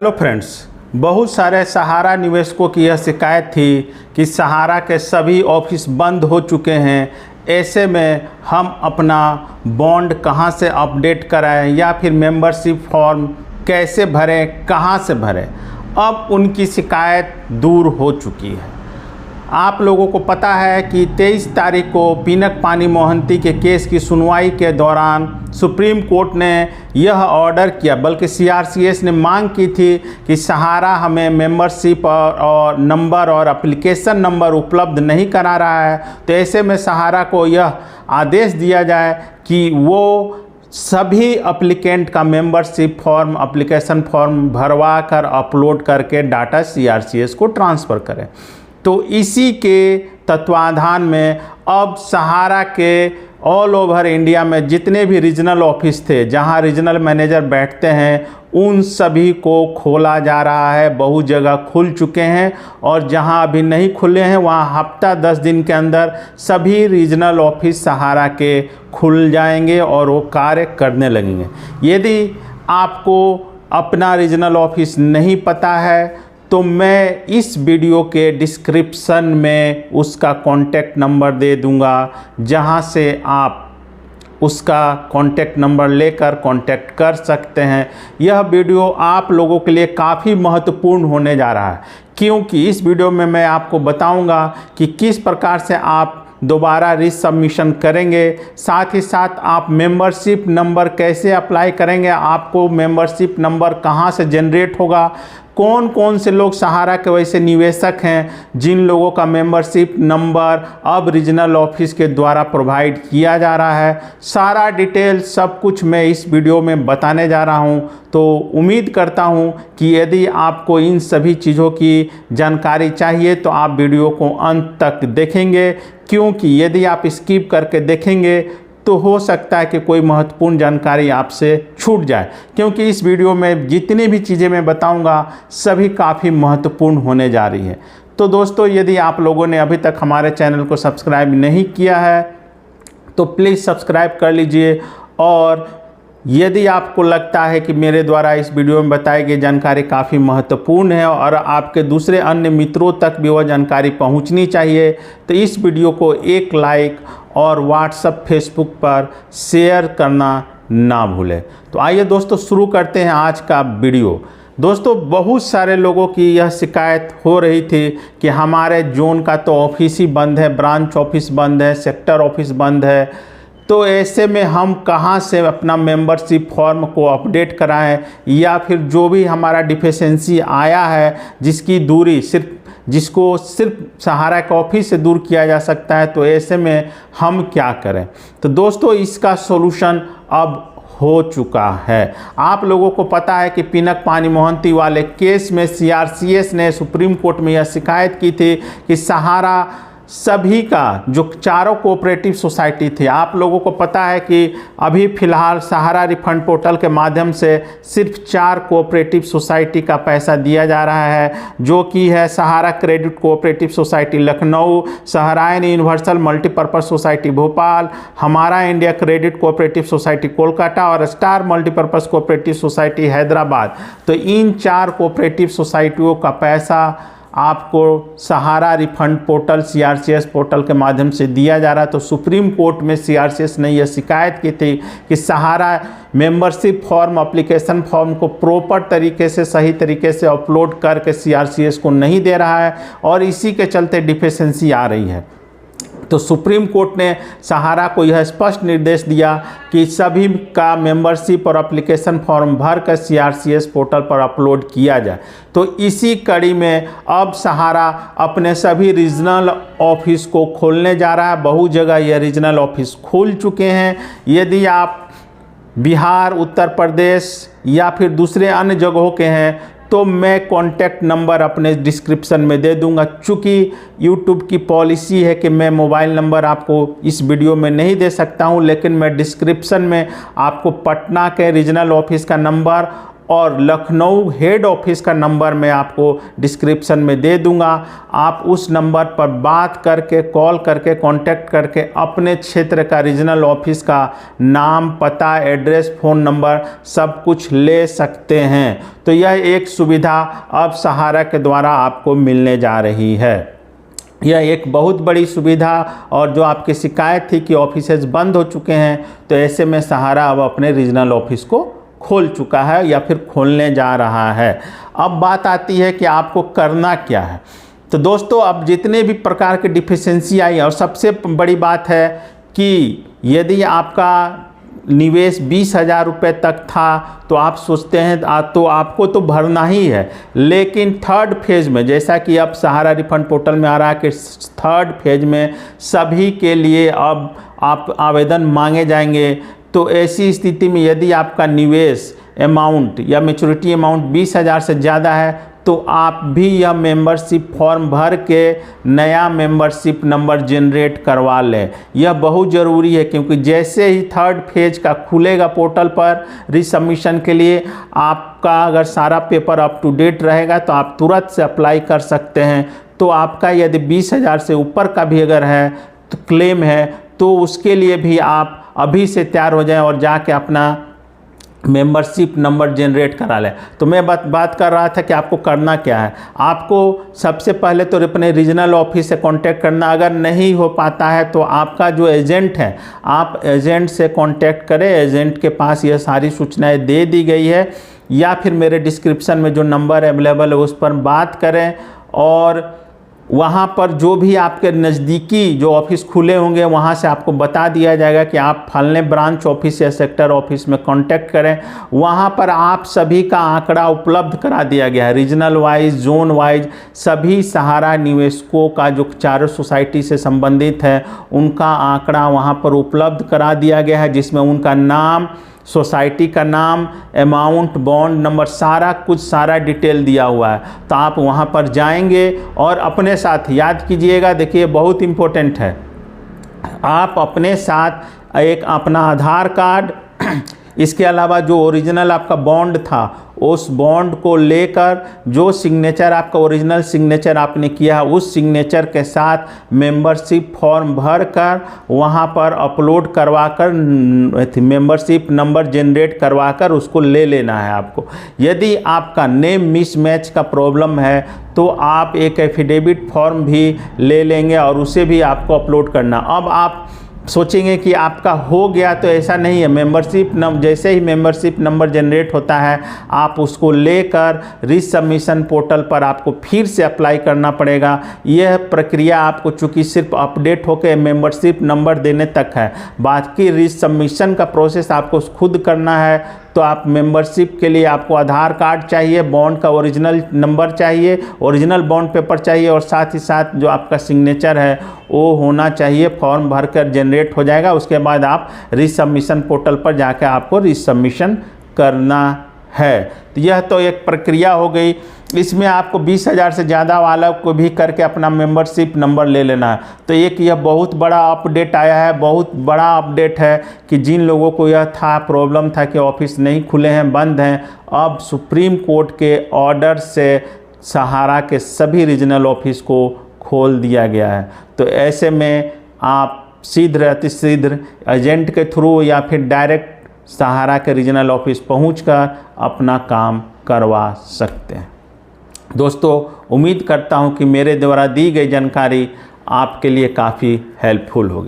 Hello friends, बहुत सारे सहारा निवेशकों की यह शिकायत थी कि सहारा के सभी ऑफिस बंद हो चुके हैं। ऐसे में हम अपना बॉन्ड कहां से अपडेट कराएं या फिर मेंबरशिप फॉर्म कैसे भरें, कहां से भरें। अब उनकी शिकायत दूर हो चुकी है। आप लोगों को पता है कि 23 तारीख को पिनक पानी मोहंती के केस की सुनवाई के दौरान सुप्रीम कोर्ट ने यह ऑर्डर किया, बल्कि सीआरसीएस ने मांग की थी कि सहारा हमें मेंबरशिप और नंबर और एप्लीकेशन नंबर उपलब्ध नहीं करा रहा है। तो ऐसे में सहारा को यह आदेश दिया जाए कि वो सभी एप्लीकेंट का मेंबरशिप फॉर्म, एप्लीकेशन फॉर्म भरवा कर अपलोड करके डाटा सीआरसीएस को ट्रांसफ़र करें। तो इसी के तत्वाधान में अब सहारा के ऑल ओवर इंडिया में जितने भी रीजनल ऑफिस थे, जहां रीजनल मैनेजर बैठते हैं, उन सभी को खोला जा रहा है। बहुत जगह खुल चुके हैं और जहां अभी नहीं खुले हैं वहां हफ्ता 10 दिन के अंदर सभी रीजनल ऑफिस सहारा के खुल जाएंगे और वो कार्य करने लगेंगे। यदि आपको अपना रीजनल ऑफिस नहीं पता है तो मैं इस वीडियो के डिस्क्रिप्शन में उसका कॉन्टैक्ट नंबर दे दूंगा, जहां से आप उसका कॉन्टैक्ट नंबर लेकर कॉन्टैक्ट कर सकते हैं। यह वीडियो आप लोगों के लिए काफ़ी महत्वपूर्ण होने जा रहा है, क्योंकि इस वीडियो में मैं आपको बताऊंगा कि किस प्रकार से आप दोबारा रीसबमिशन करेंगे, साथ ही साथ आप मेंबरशिप नंबर कैसे अप्लाई करेंगे, आपको मेंबरशिप नंबर कहां से जनरेट होगा, कौन कौन से लोग सहारा के वैसे निवेशक हैं जिन लोगों का मेंबरशिप नंबर अब रीजनल ऑफिस के द्वारा प्रोवाइड किया जा रहा है। सारा डिटेल सब कुछ मैं इस वीडियो में बताने जा रहा हूं। तो उम्मीद करता हूं कि यदि आपको इन सभी चीज़ों की जानकारी चाहिए तो आप वीडियो को अंत तक देखेंगे, क्योंकि यदि आप स्किप करके देखेंगे तो हो सकता है कि कोई महत्वपूर्ण जानकारी आपसे छूट जाए, क्योंकि इस वीडियो में जितनी भी चीज़ें मैं बताऊंगा सभी काफ़ी महत्वपूर्ण होने जा रही है। तो दोस्तों, यदि आप लोगों ने अभी तक हमारे चैनल को सब्सक्राइब नहीं किया है तो प्लीज़ सब्सक्राइब कर लीजिए, और यदि आपको लगता है कि मेरे द्वारा इस वीडियो में बताई गई जानकारी काफ़ी महत्वपूर्ण है और आपके दूसरे अन्य मित्रों तक भी वह जानकारी पहुंचनी चाहिए, तो इस वीडियो को एक लाइक और व्हाट्सएप, फेसबुक पर शेयर करना ना भूलें। तो आइए दोस्तों शुरू करते हैं आज का वीडियो। दोस्तों, बहुत सारे लोगों की यह शिकायत हो रही थी कि हमारे जोन का तो ऑफिस ही बंद है, ब्रांच ऑफिस बंद है, सेक्टर ऑफिस बंद है, तो ऐसे में हम कहां से अपना मेंबरशिप फॉर्म को अपडेट कराएं, या फिर जो भी हमारा डिफिशेंसी आया है जिसकी दूरी जिसको सिर्फ सहारा के ऑफिस से दूर किया जा सकता है, तो ऐसे में हम क्या करें। तो दोस्तों, इसका सॉल्यूशन अब हो चुका है। आप लोगों को पता है कि पिनक पानी मोहंती वाले केस में सीआरसीएस ने सुप्रीम कोर्ट में यह शिकायत की थी कि सहारा सभी का जो चारों कोऑपरेटिव सोसाइटी थी, आप लोगों को पता है कि अभी फ़िलहाल सहारा रिफंड पोर्टल के माध्यम से सिर्फ 4 कोऑपरेटिव सोसाइटी का पैसा दिया जा रहा है, जो कि है Sahara credit cooperative society Lucknow, Saharayan universal multipurpose society Bhopal, हमारा India credit cooperative society Kolkata और star multipurpose cooperative society Hyderabad. तो इन 4 कोऑपरेटिव सोसाइटियों का पैसा आपको Sahara refund portal, CRCS portal के माध्यम से दिया जा रहा है। तो सुप्रीम कोर्ट में सीआरसीएस ने यह शिकायत की थी कि सहारा मेंबरशिप फॉर्म, एप्लीकेशन फॉर्म को प्रॉपर तरीके से, सही तरीके से अपलोड करके सीआरसीएस को नहीं दे रहा है, और इसी के चलते डिफिशेंसी आ रही है। तो सुप्रीम कोर्ट ने सहारा को यह स्पष्ट निर्देश दिया कि सभी का मेंबरशिप और एप्लीकेशन फॉर्म भर कर सीआरसीएस पोर्टल पर अपलोड किया जाए। तो इसी कड़ी में अब सहारा अपने सभी रीजनल ऑफिस को खोलने जा रहा है। बहुत जगह यह रीजनल ऑफिस खुल चुके हैं। यदि आप बिहार, उत्तर प्रदेश या फिर दूसरे अन्य जगहों के हैं तो मैं कॉन्टैक्ट नंबर अपने डिस्क्रिप्शन में दे दूंगा। चूँकि यूट्यूब की पॉलिसी है कि मैं मोबाइल नंबर आपको इस वीडियो में नहीं दे सकता हूं, लेकिन मैं डिस्क्रिप्शन में आपको पटना के रीजनल ऑफिस का नंबर और लखनऊ हेड ऑफिस का नंबर मैं आपको डिस्क्रिप्शन में दे दूंगा। आप उस नंबर पर बात करके, कॉल करके, कांटेक्ट करके अपने क्षेत्र का रीजनल ऑफिस का नाम, पता, एड्रेस, फ़ोन नंबर सब कुछ ले सकते हैं। तो यह एक सुविधा अब सहारा के द्वारा आपको मिलने जा रही है। यह एक बहुत बड़ी सुविधा, और जो आपकी शिकायत थी कि ऑफिसेज बंद हो चुके हैं, तो ऐसे में सहारा अब अपने रीजनल ऑफिस को खोल चुका है या फिर खोलने जा रहा है। अब बात आती है कि आपको करना क्या है। तो दोस्तों, अब जितने भी प्रकार के डिफिशिएंसी आई, और सबसे बड़ी बात है कि यदि आपका निवेश 20,000 रुपये तक था तो आप सोचते हैं तो आपको तो भरना ही है, लेकिन थर्ड फेज़ में, जैसा कि अब सहारा रिफंड पोर्टल में आ रहा है कि थर्ड फेज़ में सभी के लिए अब आप आवेदन मांगे जाएंगे। तो ऐसी स्थिति में यदि आपका निवेश अमाउंट या मैच्योरिटी अमाउंट 20,000 से ज़्यादा है तो आप भी यह मेंबरशिप फॉर्म भर के नया मेंबरशिप नंबर जनरेट करवा लें। यह बहुत ज़रूरी है, क्योंकि जैसे ही थर्ड फेज़ का खुलेगा पोर्टल पर रिसबमिशन के लिए, आपका अगर सारा पेपर अप टू डेट रहेगा तो आप तुरंत से अप्लाई कर सकते हैं। तो आपका यदि 20,000 से ऊपर का भी अगर है तो क्लेम है, तो उसके लिए भी आप अभी से तैयार हो जाएं और जाके अपना मेंबरशिप नंबर जनरेट करा लें। तो मैं बात कर रहा था कि आपको करना क्या है। आपको सबसे पहले तो अपने रीजनल ऑफिस से कांटेक्ट करना, अगर नहीं हो पाता है तो आपका जो एजेंट है, आप एजेंट से कांटेक्ट करें। एजेंट के पास यह सारी सूचनाएं दे दी गई है, या फिर मेरे डिस्क्रिप्शन में जो नंबर अवेलेबल है उस पर बात करें, और वहाँ पर जो भी आपके नज़दीकी जो ऑफिस खुले होंगे वहाँ से आपको बता दिया जाएगा कि आप फलने ब्रांच ऑफिस या सेक्टर ऑफिस में कांटेक्ट करें। वहाँ पर आप सभी का आंकड़ा उपलब्ध करा दिया गया है, रीजनल वाइज, जोन वाइज, सभी सहारा निवेशकों का जो चारों सोसाइटी से संबंधित है उनका आंकड़ा वहाँ पर उपलब्ध करा दिया गया है, जिसमें उनका नाम, सोसाइटी का नाम, अमाउंट, बॉन्ड नंबर, सारा कुछ, सारा डिटेल दिया हुआ है। तो आप वहाँ पर जाएंगे और अपने साथ याद कीजिएगा, देखिए बहुत इम्पोर्टेंट है, आप अपने साथ एक अपना आधार कार्ड, इसके अलावा जो ओरिजिनल आपका बॉन्ड था उस बॉन्ड को लेकर जो सिग्नेचर आपका ओरिजिनल सिग्नेचर आपने किया उस सिग्नेचर के साथ मेंबरशिप फॉर्म भर कर वहाँ पर अपलोड करवा कर मेंबरशिप नंबर जनरेट करवा कर उसको ले लेना है आपको। यदि आपका नेम मिसमैच का प्रॉब्लम है तो आप एक एफिडेविट फॉर्म भी ले लेंगे और उसे भी आपको अपलोड करना। अब आप सोचेंगे कि आपका हो गया, तो ऐसा नहीं है। मेंबरशिप जैसे ही मेंबरशिप नंबर जनरेट होता है आप उसको लेकर रिसबमिशन पोर्टल पर आपको फिर से अप्लाई करना पड़ेगा। यह प्रक्रिया आपको चूँकि सिर्फ अपडेट होकर मेंबरशिप नंबर देने तक है, बाकी रिसबमिशन का प्रोसेस आपको खुद करना है। तो आप मेंबरशिप के लिए आपको आधार कार्ड चाहिए, बॉन्ड का ओरिजिनल नंबर चाहिए, ओरिजिनल बॉन्ड पेपर चाहिए, और साथ ही साथ जो आपका सिग्नेचर है वो होना चाहिए। फॉर्म भरकर जनरेट हो जाएगा, उसके बाद आप रिसबमिशन पोर्टल पर जाकर आपको रिसबमिशन करना है। तो यह तो एक प्रक्रिया हो गई। इसमें आपको 20,000 से ज़्यादा वाला को भी करके अपना मेंबरशिप नंबर ले लेना है। तो एक यह बहुत बड़ा अपडेट आया है, बहुत बड़ा अपडेट है कि जिन लोगों को यह था प्रॉब्लम था कि ऑफिस नहीं खुले हैं, बंद हैं, अब सुप्रीम कोर्ट के ऑर्डर से सहारा के सभी रीजनल ऑफिस को खोल दिया गया है। तो ऐसे में आप शीघ्र अतिशीघ्र एजेंट के थ्रू या फिर डायरेक्ट सहारा के रीजनल ऑफिस पहुंचकर अपना काम करवा सकते हैं। दोस्तों, उम्मीद करता हूं कि मेरे द्वारा दी गई जानकारी आपके लिए काफ़ी हेल्पफुल होगी।